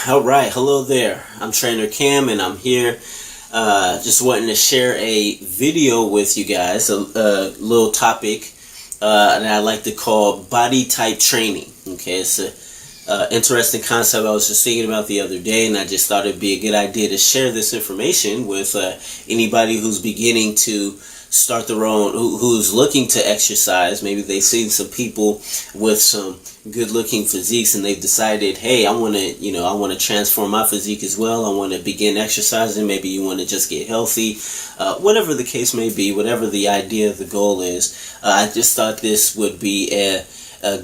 All right, hello there. I'm Trainer Cam, and I'm here just wanting to share a video with you guys, a little topic that I like to call body type training. Okay, it's a interesting concept I was just thinking about the other day, and I just thought it'd be a good idea to share this information with anybody who's beginning to start their own, who's looking to exercise. Maybe they've seen some people with some good-looking physiques, and they've decided, hey, I want to transform my physique as well. I want to begin exercising. Maybe you want to just get healthy. Whatever the case may be, whatever the idea, the goal is, I just thought this would be a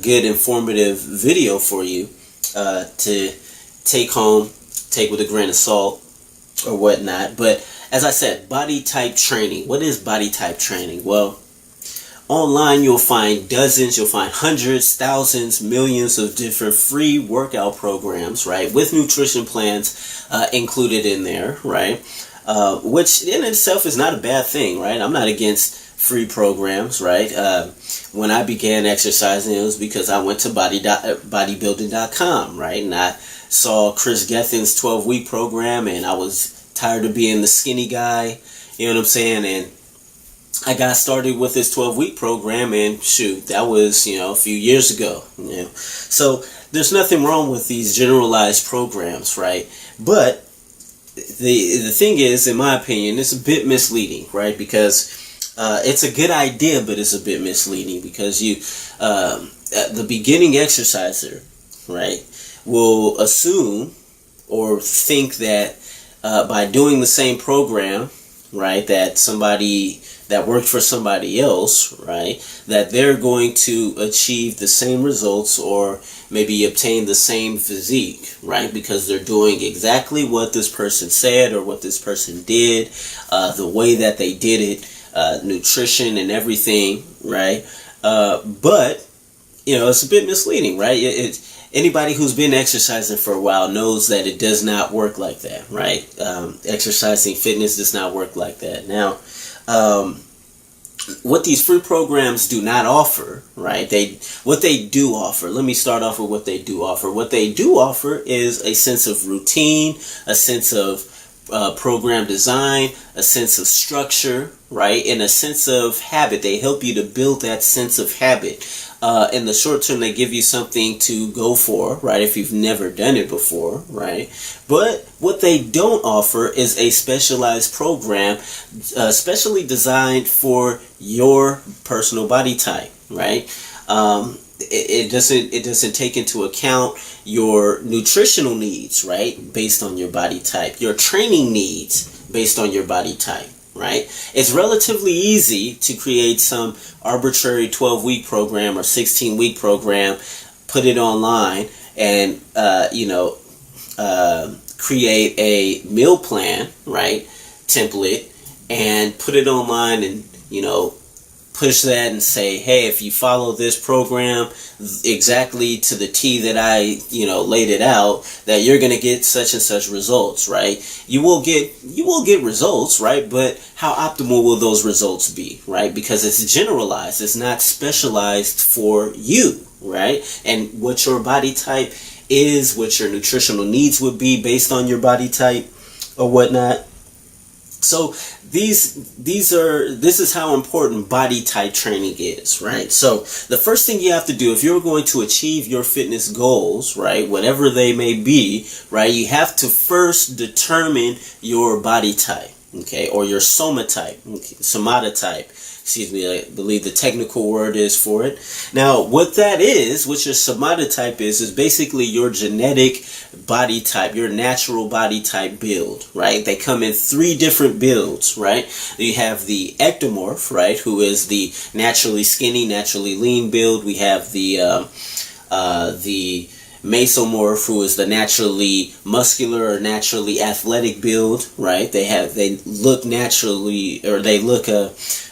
good, informative video for you to take home, take with a grain of salt or whatnot. But as I said, body type training. What is body type training? Well, online you'll find dozens, you'll find hundreds, thousands, millions of different free workout programs, right, with nutrition plans included in there, right, which in itself is not a bad thing, right? I'm not against free programs, right? When I began exercising, it was because I went to bodybuilding.com, right, and I saw Chris Gethin's 12-week program, and I was tired of being the skinny guy, you know what I'm saying? And I got started with this 12-week program, and shoot, that was, a few years ago. So there's nothing wrong with these generalized programs, right? But the thing is, in my opinion, it's a bit misleading, right? Because it's a good idea, but it's a bit misleading because the beginning exerciser, right, will assume or think that by doing the same program, right, that worked for somebody else, right, that they're going to achieve the same results or maybe obtain the same physique, right, because they're doing exactly what this person said or what this person did, the way that they did it, nutrition and everything, right, but, it's a bit misleading, right? Anybody who's been exercising for a while knows that it does not work like that, right? Exercising, fitness does not work like that. Now, what these free programs do not offer, right? What they do offer, let me start off with what they do offer. What they do offer is a sense of routine, a sense of program design, a sense of structure, right? And a sense of habit. They help you to build that sense of habit. In the short term, they give you something to go for, right, if you've never done it before, right? But what they don't offer is a specialized program specially designed for your personal body type, right? It doesn't take into account your nutritional needs, right, based on your body type, your training needs based on your body type, right? It's relatively easy to create some arbitrary 12-week program or 16-week program, put it online, and create a meal plan, right, template, and put it online and push that and say, hey, if you follow this program exactly to the T that I, laid it out, that you're going to get such and such results, right? You will get results, right? But how optimal will those results be, right? Because it's generalized. It's not specialized for you, right? And what your body type is, what your nutritional needs would be based on your body type or whatnot. So this is how important body type training is, right? So the first thing you have to do if you're going to achieve your fitness goals, right, whatever they may be, right, you have to first determine your body type, okay, or your somata type. Excuse me, I believe the technical word is for it. Now, what that is, what your somata type is basically your genetic body type, your natural body type build, right? They come in 3 different builds, right? You have the ectomorph, right, who is the naturally skinny, naturally lean build. We have the mesomorph, who is the naturally muscular or naturally athletic build, right? They look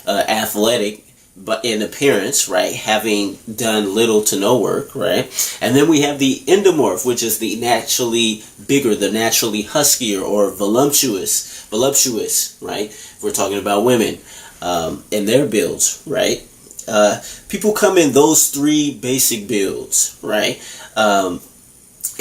athletic, but in appearance, right, having done little to no work, right? And then we have the endomorph, which is the naturally bigger, the naturally huskier or voluptuous, right? We're talking about women and their builds, right? People come in those 3 basic builds, right?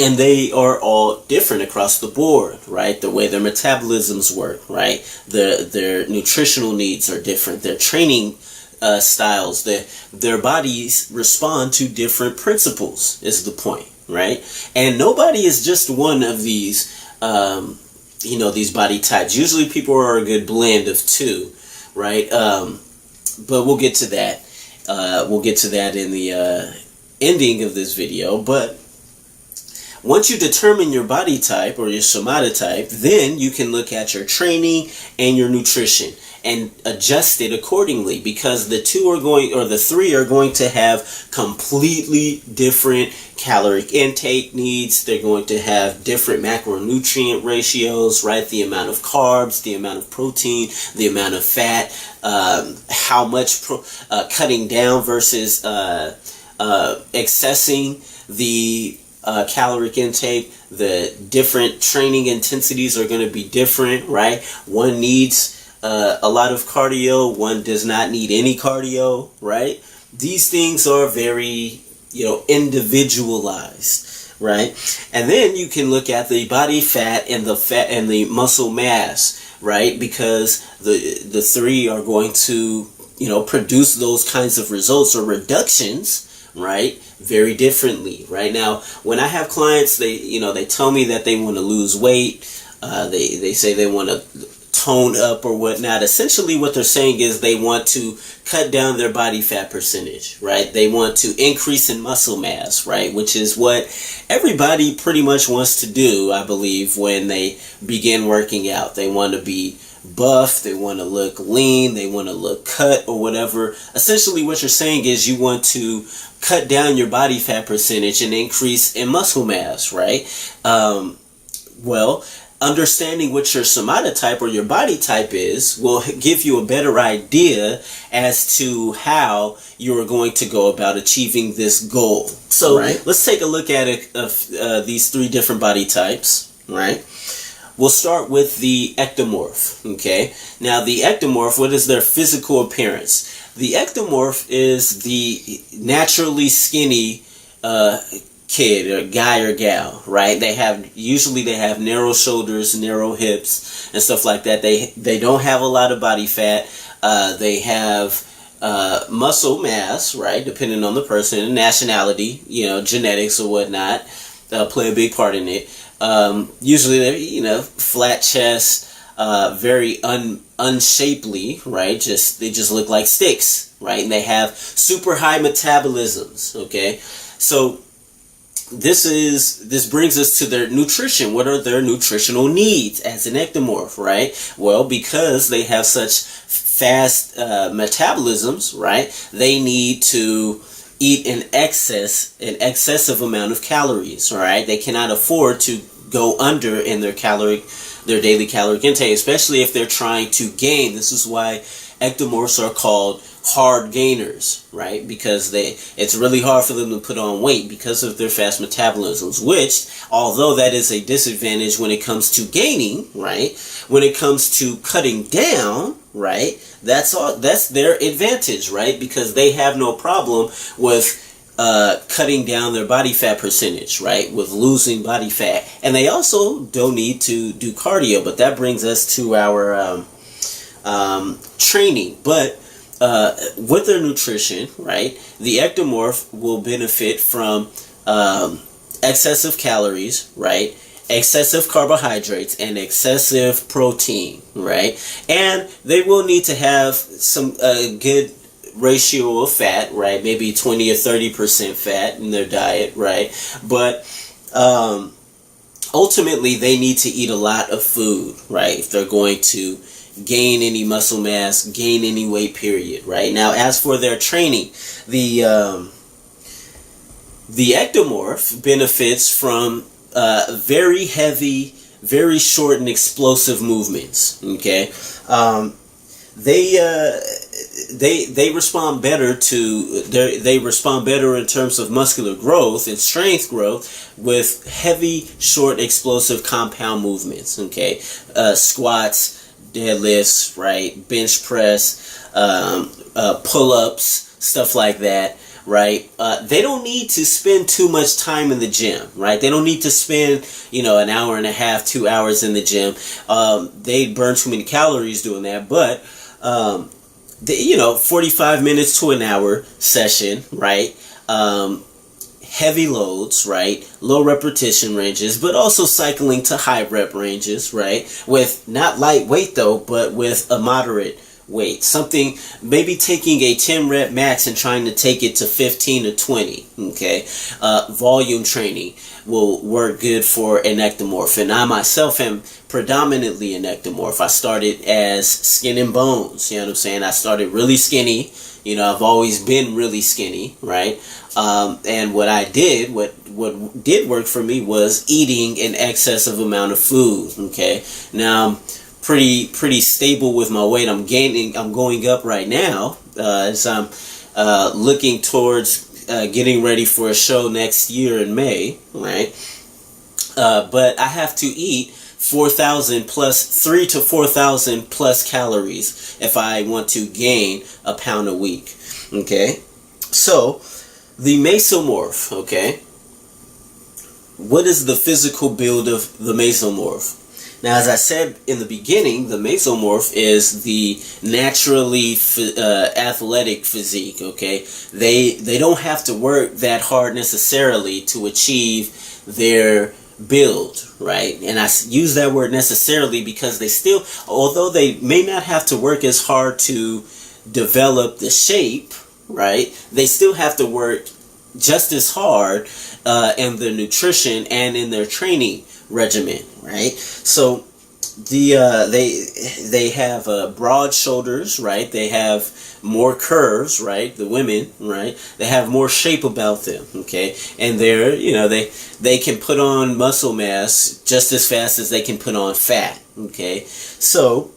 And they are all different across the board, right? The way their metabolisms work, right? Their nutritional needs are different. Their training styles, their bodies respond to different principles, is the point, right? And nobody is just one of these, these body types. Usually people are a good blend of two, right? But we'll get to that. We'll get to that in the ending of this video. But once you determine your body type or your somatotype, then you can look at your training and your nutrition and adjust it accordingly, because the three are going to have completely different caloric intake needs. They're going to have different macronutrient ratios, right? The amount of carbs, the amount of protein, the amount of fat, how much cutting down versus accessing the caloric intake. The different training intensities are going to be different, right? One needs a lot of cardio, one does not need any cardio, right? These things are very, individualized, right? And then you can look at the body fat and the muscle mass, right? Because the three are going to, produce those kinds of results or reductions, right, very differently. Right now, when I have clients, they tell me that they want to lose weight. They say they want to tone up or whatnot. Essentially what they're saying is they want to cut down their body fat percentage, right? They want to increase in muscle mass, right? Which is what everybody pretty much wants to do, I believe, when they begin working out. They want to be buff, they want to look lean, they want to look cut or whatever. Essentially what you're saying is you want to cut down your body fat percentage and increase in muscle mass, right? Understanding what your somatotype or your body type is will give you a better idea as to how you are going to go about achieving this goal. So Let's take a look at these three different body types, right? We'll start with the ectomorph, okay? Now, the ectomorph, what is their physical appearance? The ectomorph is the naturally skinny kid or guy or gal, right? Usually they have narrow shoulders, narrow hips, and stuff like that. They don't have a lot of body fat. They have muscle mass, right? Depending on the person and nationality, genetics or whatnot, play a big part in it. Usually they're, flat chest, very unshapely, right? They just look like sticks, right? And they have super high metabolisms, okay? So this brings us to their nutrition. What are their nutritional needs as an ectomorph, right? Well, because they have such fast metabolisms, right? They need to eat an excessive amount of calories, right? They cannot afford to go under in their daily caloric intake, especially if they're trying to gain. This is why ectomorphs are called hard gainers, right? Because it's really hard for them to put on weight because of their fast metabolisms, which, although that is a disadvantage when it comes to gaining, right? When it comes to cutting down, right? That's their advantage, right? Because they have no problem with cutting down their body fat percentage, right? With losing body fat. And they also don't need to do cardio, but that brings us to our training. But with their nutrition, right, the ectomorph will benefit from excessive calories, right, excessive carbohydrates, and excessive protein, right? And they will need to have some good ratio of fat, right? Maybe 20 or 30% fat in their diet, right? But ultimately, they need to eat a lot of food, right? If they're going to gain any muscle mass, gain any weight, period, right? Now, as for their training, the ectomorph benefits from very heavy, very short and explosive movements, okay? They respond better they respond better in terms of muscular growth and strength growth with heavy, short, explosive compound movements, okay? Squats, deadlifts, right? Bench press, pull-ups, stuff like that, right? They don't need to spend too much time in the gym, right? They don't need to spend, an hour and a half, 2 hours in the gym. They burn too many calories doing that, but 45 minutes to an hour session, right? Heavy loads, right? Low repetition ranges, but also cycling to high rep ranges, right? With not lightweight though, but with a moderate weight. Something, maybe taking a 10 rep max and trying to take it to 15 or 20, okay? Volume training will work good for an ectomorph. And I myself am predominantly an ectomorph. I started as skin and bones, you know what I'm saying? I started really skinny. I've always been really skinny, right? And what did work for me was eating an excessive amount of food, okay? Now I'm pretty stable with my weight. I'm going up right now, as I'm looking towards getting ready for a show next year in May, right? But I have to eat 4,000 plus 3 to 4,000 plus calories if I want to gain a pound a week. Okay, so the mesomorph. Okay, what is the physical build of the mesomorph? Now, as I said in the beginning, the mesomorph is the naturally athletic physique. Okay, they don't have to work that hard necessarily to achieve their build, right? And I use that word necessarily because they still, although they may not have to work as hard to develop the shape, right, they still have to work just as hard in their nutrition and in their training regimen, right? So they have broad shoulders, right? They have more curves, right? The women, right? They have more shape about them, okay? And they're, they can put on muscle mass just as fast as they can put on fat, okay? So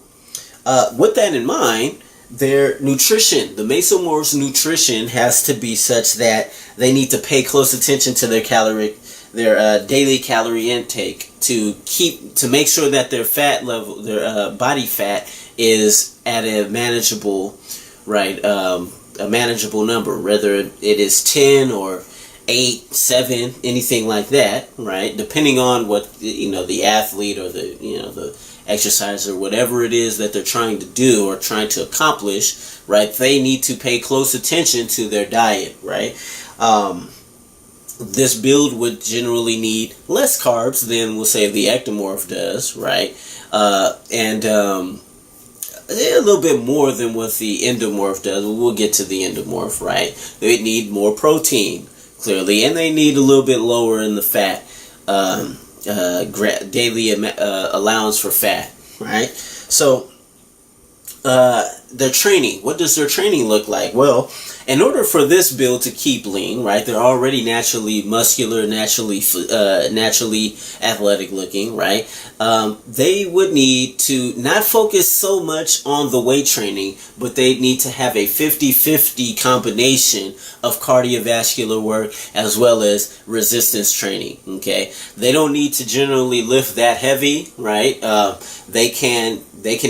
with that in mind, their nutrition, the mesomorph's nutrition has to be such that they need to pay close attention to their daily calorie intake to make sure that their fat level, their body fat, is at a manageable, right, a manageable number, whether it is 10 or 8, 7, anything like that, right? Depending on what the athlete or the exerciser, whatever it is that they're trying to do or trying to accomplish, right? They need to pay close attention to their diet, right? This build would generally need less carbs than, we'll say, the ectomorph does, right? And a little bit more than what the endomorph does. We'll get to the endomorph, right? They need more protein, clearly, and they need a little bit lower in the fat, daily allowance for fat, right? So their training, what does their training look like? Well, in order for this build to keep lean, right, they're already naturally muscular, naturally athletic looking, right? They would need to not focus so much on the weight training, but they need to have a 50-50 combination of cardiovascular work as well as resistance training, okay? They don't need to generally lift that heavy, right? They can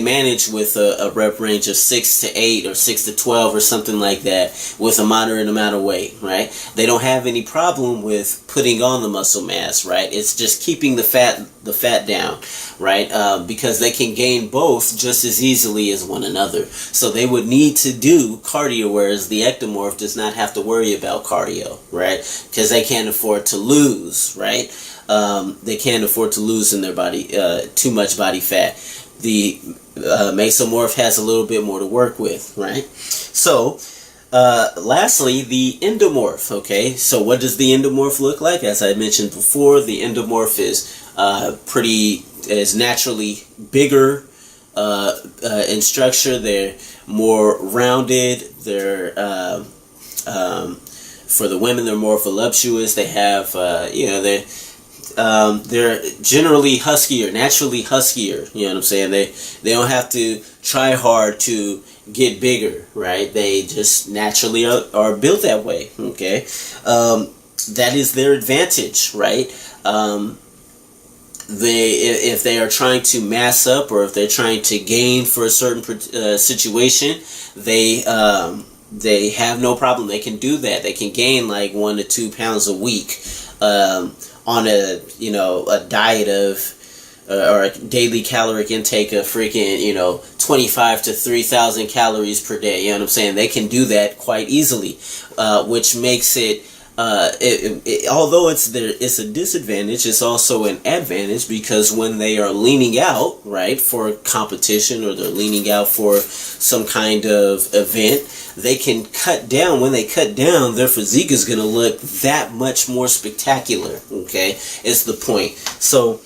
manage with a rep range of 6 to 8 or 6 to 12 or something like that with a moderate amount of weight, right? They don't have any problem with putting on the muscle mass, right? It's just keeping the fat down, right? Because they can gain both just as easily as one another. So they would need to do cardio, whereas the ectomorph does not have to worry about cardio, right? Because they can't afford to lose, right? They can't afford to lose in their body too much body fat. The mesomorph has a little bit more to work with, right? So lastly, the endomorph, okay? So what does the endomorph look like? As I mentioned before, the endomorph is naturally bigger in structure. They're more rounded. They're for the women, they're more voluptuous. They have they're generally huskier, naturally huskier. You know what I'm saying? They don't have to try hard to get bigger, right? They just naturally are built that way. Okay, that is their advantage, right? If they are trying to mass up or if they're trying to gain for a certain situation, they they have no problem. They can do that. They can gain like 1 to 2 pounds a week on a diet of or a daily caloric intake of freaking 25 to 3,000 calories per day. You know what I'm saying? They can do that quite easily, which makes it. Although it's a disadvantage, it's also an advantage, because when they are leaning out, right, for competition, or they're leaning out for some kind of event, they can cut down. When they cut down, their physique is going to look that much more spectacular. Okay, is the point. So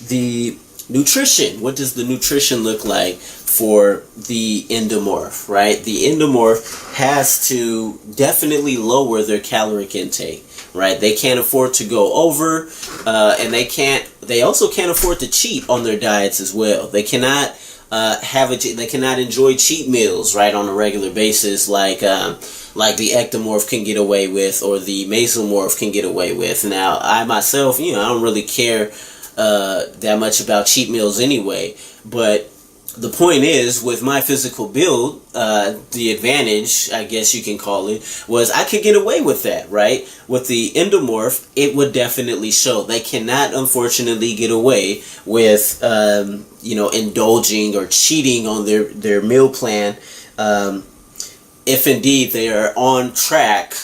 the nutrition, what does the nutrition look like for the endomorph, right? The endomorph has to definitely lower their caloric intake, right? They can't afford to go over, and they also can't afford to cheat on their diets as well. They cannot they cannot enjoy cheat meals, right, on a regular basis, like the ectomorph can get away with, or the mesomorph can get away with. Now, I myself, I don't really care that much about cheat meals anyway, but the point is, with my physical build, the advantage, I guess you can call it, was I could get away with that, right? With the endomorph, it would definitely show. They cannot, unfortunately, get away with, indulging or cheating on their meal plan, if indeed they are on track,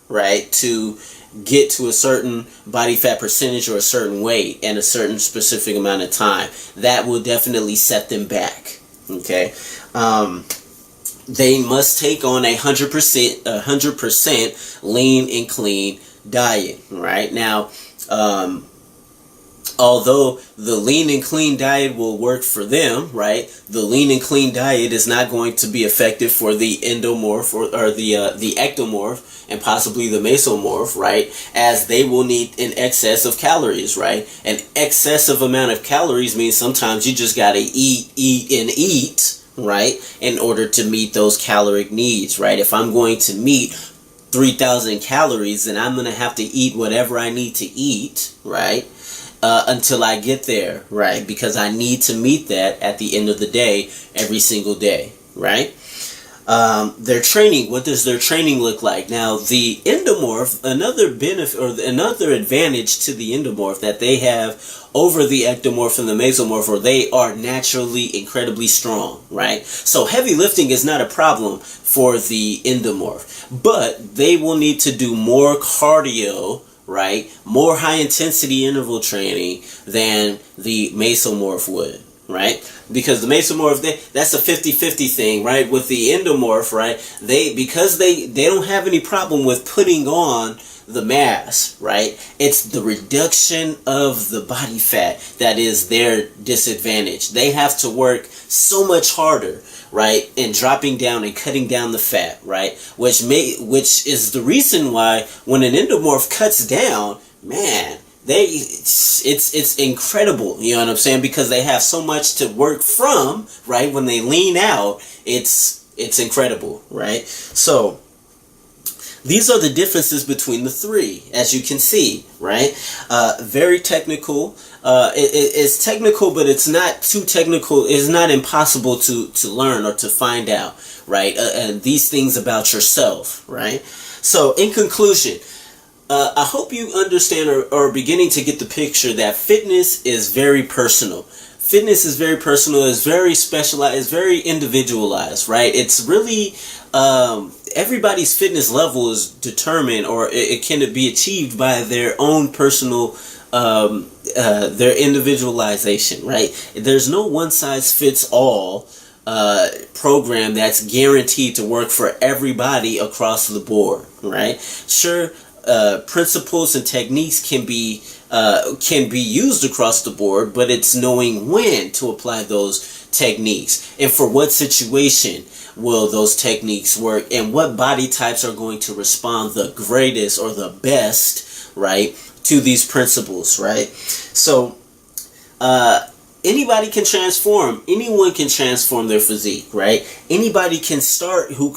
right, to get to a certain body fat percentage or a certain weight in a certain specific amount of time. That will definitely set them back. Okay, they must take on 100% lean and clean diet. Right now, although the lean and clean diet will work for them, right, the lean and clean diet is not going to be effective for the endomorph or the ectomorph, and possibly the mesomorph, right, as they will need an excess of calories, right? An excessive amount of calories means sometimes you just got to eat, right, in order to meet those caloric needs, right? If I'm going to meet 3,000 calories, then I'm going to have to eat whatever I need to eat, right, until I get there, right, because I need to meet that at the end of the day, every single day, right? Their training, what does their training look like? Now, the endomorph, another benefit or another advantage to the endomorph that they have over the ectomorph and the mesomorph, or they are naturally incredibly strong, right? So heavy lifting is not a problem for the endomorph, but they will need to do more cardio, right? More high intensity interval training than the mesomorph would, right? Because the mesomorph, that's a 50-50 thing, right? With the endomorph, right? Because they don't have any problem with putting on the mass, right? It's the reduction of the body fat that is their disadvantage. They have to work so much harder, right, in dropping down and cutting down the fat, right? Which is the reason why when an endomorph cuts down, man, it's incredible, you know what I'm saying? Because they have so much to work from, right? When they lean out, it's incredible, right? So these are the differences between the three, as you can see, right? Very technical. It's technical, but it's not too technical. It's not impossible to learn or to find out, right? And these things about yourself, right? So in conclusion, I hope you understand or are beginning to get the picture that fitness is very personal. Fitness is very personal, is very specialized, is very individualized, right? It's really, everybody's fitness level is determined, or it can be achieved by their own personal, their individualization, right? There's no one size fits all program that's guaranteed to work for everybody across the board, right? Sure, principles and techniques can be used across the board, but it's knowing when to apply those techniques and for what situation will those techniques work, and what body types are going to respond the greatest or the best, right, to these principles, right? So anybody can transform. Anyone can transform their physique, right? Anybody can start who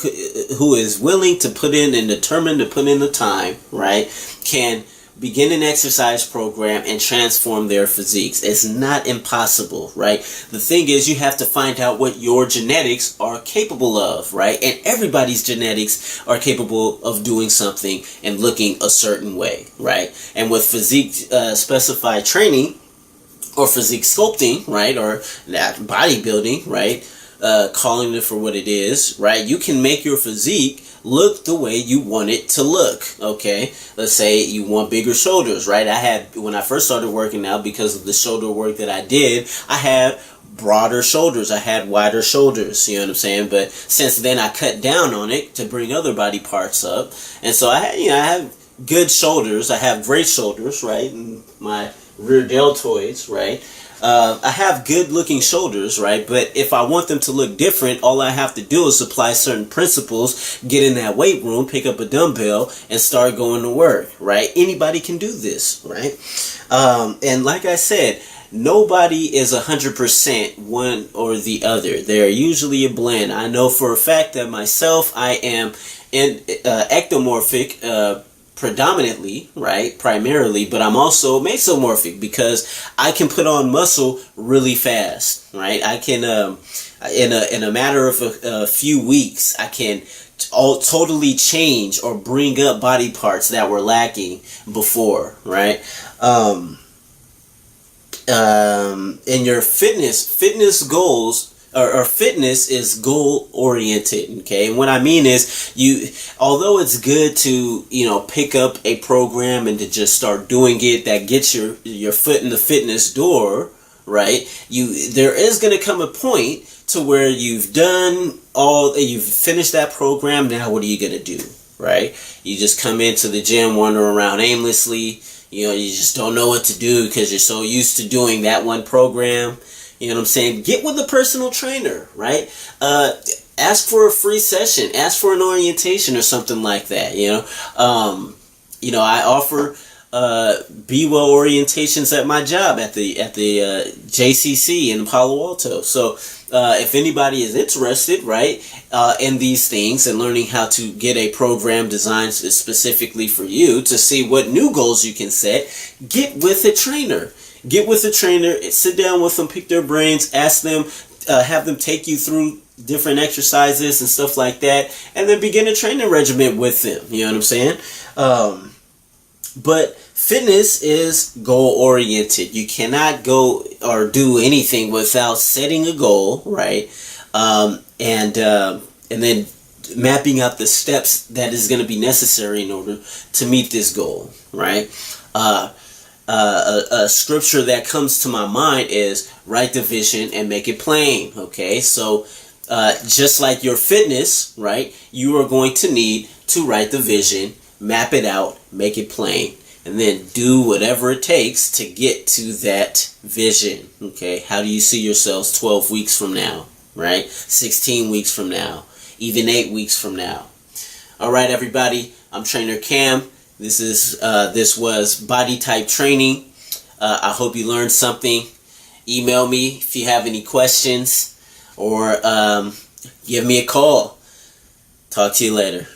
is willing to put in and determined to put in the time, right? Can begin an exercise program and transform their physiques. It's not impossible, right? The thing is, you have to find out what your genetics are capable of, right? And everybody's genetics are capable of doing something and looking a certain way, right? And with physique specified training or physique sculpting, right, or bodybuilding, right, calling it for what it is, right, you can make your physique look the way you want it to look. Okay, let's say you want bigger shoulders, right? When I first started working out, because of the shoulder work that I did, I had broader shoulders, I had wider shoulders, you know what I'm saying? But since then I cut down on it to bring other body parts up, and so I have good shoulders, I have great shoulders, right, and my rear deltoids, right? I have good looking shoulders, right? But if I want them to look different, all I have to do is apply certain principles, get in that weight room, pick up a dumbbell, and start going to work, right? Anybody can do this, right? And like I said, nobody is 100% one or the other. They're usually a blend. I know for a fact that myself, I am ectomorphic, predominantly, right, primarily, but I'm also mesomorphic because I can put on muscle really fast, right? I can in a matter of a few weeks, I can totally change or bring up body parts that were lacking before, right? In your fitness goals, or fitness is goal oriented, okay? And what I mean is, although it's good to, pick up a program and to just start doing it, that gets your foot in the fitness door, right? There is going to come a point to where you've finished that program. Now what are you going to do, right? You just come into the gym, wander around aimlessly, you just don't know what to do because you're so used to doing that one program. You know what I'm saying? Get with a personal trainer, right? Ask for a free session. Ask for an orientation or something like that. I offer Be Well orientations at my job at the JCC in Palo Alto. So if anybody is interested, right, in these things and learning how to get a program designed specifically for you to see what new goals you can set, get with a trainer. Get with a trainer, sit down with them, pick their brains, ask them, have them take you through different exercises and stuff like that, and then begin a training regimen with them. You know what I'm saying? But fitness is goal-oriented. You cannot go or do anything without setting a goal, right? And then mapping out the steps that is going to be necessary in order to meet this goal, right? A scripture that comes to my mind is write the vision and make it plain. Okay, so just like your fitness, right, you are going to need to write the vision, map it out, make it plain, and then do whatever it takes to get to that vision. Okay, how do you see yourselves 12 weeks from now, right? 16 weeks from now, even 8 weeks from now. All right, everybody, I'm Trainer Cam. This was Body Type Training. I hope you learned something. Email me if you have any questions, or give me a call. Talk to you later.